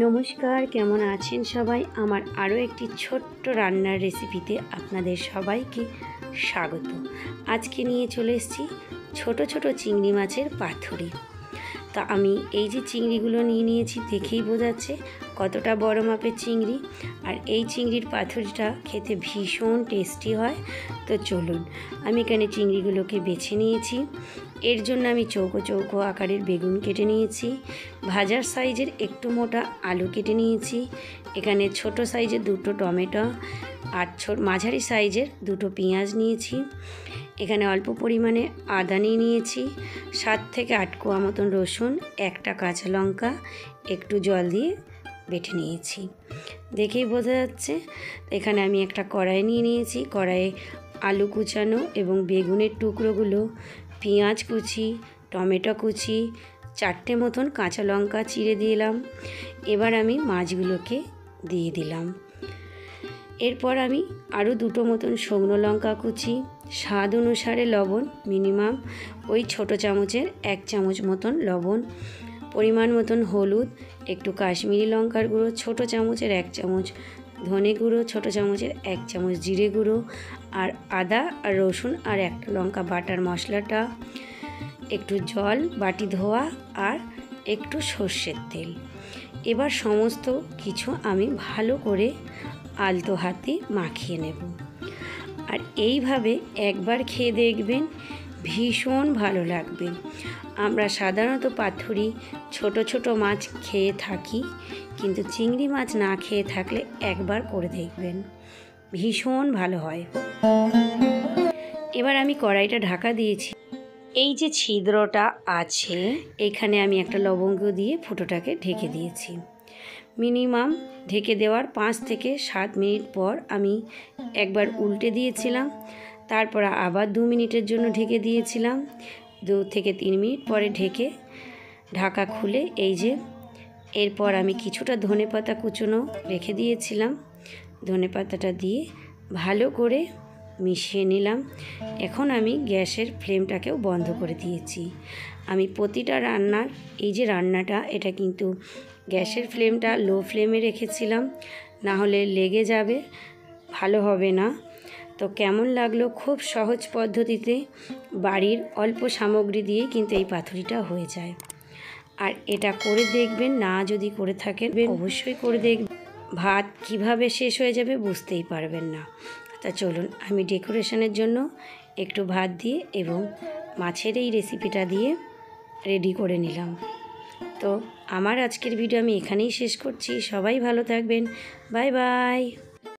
নমস্কার, কেমন আছেন সবাই? আমার আরও একটি ছোট্ট রান্নার রেসিপিতে আপনাদের সবাইকে স্বাগত। আজকে নিয়ে চলে এসেছি ছোট ছোট চিংড়ি মাছের পাতুরি। তা আমি এই যে চিংড়িগুলো নিয়েছি দেখেই বোঝাচ্ছে কতটা বড় মাপের চিংড়ি। আর এই চিংড়ির পাতুরিটা খেতে ভীষণ টেস্টি হয়। তো চলুন, আমি এখানে চিংড়িগুলোকে বেছে নিয়েছি। এর জন্য আমি চৌকো চৌকো আকারের বেগুন কেটে নিয়েছি, ভাজার সাইজের একটু মোটা আলু কেটে নিয়েছি, এখানে ছোট সাইজের দুটো টমেটো আর মাঝারি সাইজের দুটো পেঁয়াজ নিয়েছি, এখানে অল্প পরিমাণে আদা নিয়েছি, 7 থেকে 8 কোয়া মতন রসুন, একটা কাঁচা লঙ্কা একটু জল দিয়ে বেটে নিয়েছি। দেখেই বোঝা যাচ্ছে। এখানে আমি একটা কড়াই নিয়েছি, কড়াইয়ে আলু কুচানো এবং বেগুনের টুকরোগুলো, পেঁয়াজ কুচি, টমেটো কুচি, 4টে মতন কাঁচা লঙ্কা চিড়ে দিলাম। এবার আমি মাছগুলোকে দিয়ে দিলাম। এরপর আমি আরও 2টো মতন শুকনো লঙ্কা কুচি, স্বাদ অনুসারে লবণ, মিনিমাম ওই ছোট চামচের 1 চামচ মতন লবণ, পরিমাণ মতন হলুদ, একটু কাশ্মীরি লঙ্কার গুঁড়ো, ছোট চামচের 1 চামচ ধনে গুঁড়ো, ছোট চামচের 1 চামচ জিরে গুঁড়ো, আর আদা আর রসুন আর একটা লঙ্কা বাটার মশলাটা, একটু জল, বাটি ধোয়া, আর একটু সর্ষের তেল। এবার সমস্ত কিছু আমি ভালো করে আলতো হাতে মাখিয়ে নেব। আর এইভাবে একবার খেয়ে দেখবেন, ভীষণ ভালো লাগবে। আমরা সাধারণত পাতুরি ছোট ছোট মাছ খেয়ে থাকি, কিন্তু চিংড়ি মাছ না খেয়ে থাকলে একবার করে দেখবেন, ভীষণ ভালো হয়। এবার আমি কড়াইটা ঢাকা দিয়েছি। এই যে ছিদ্রটা আছে এখানে আমি একটা লবঙ্গ দিয়ে ফুটোটাকে ঢেকে দিয়েছি। মিনিমাম ঢেকে দেওয়ার 5 থেকে 7 মিনিট পর আমি একবার উল্টে দিয়েছিলাম, তারপর আবার 2 মিনিটের জন্য ঢেকে দিয়েছিলাম। 2 থেকে 3 মিনিট পরে ঢেকে ঢাকা খুলে এই যে এরপর আমি কিছুটা ধনেপাতা কুচনো রেখে দিয়েছিলাম, ধনেপাতাটা দিয়ে ভালো করে মিশিয়ে নিলাম। এখন আমি গ্যাসের ফ্লেমটাকেও বন্ধ করে দিয়েছি। আমি প্রতিটা রান্নার এই যে রান্নাটা, এটা কিন্তু গ্যাসের ফ্লেমটা লো ফ্লেমে রেখেছিলাম, না হলে লেগে যাবে, ভালো হবে না। তো কেমন লাগলো? খুব সহজ পদ্ধতিতে বাড়ির অল্প সামগ্রী দিয়েই কিন্তু এই পাতুরিটা হয়ে যায়। আর এটা করে দেখবেন, না যদি করে থাকেন অবশ্যই করে দেখবেন, ভাত কিভাবে শেষ হয়ে যাবে বুঝতেই পারবেন না। তা চলুন, আমি ডেকোরেশনের জন্য একটু ভাত দিয়ে এবং মাছের এই রেসিপিটা দিয়ে রেডি করে নিলাম। তো আমার আজকের ভিডিও আমি এখানেই শেষ করছি। সবাই ভালো থাকবেন। Bye bye.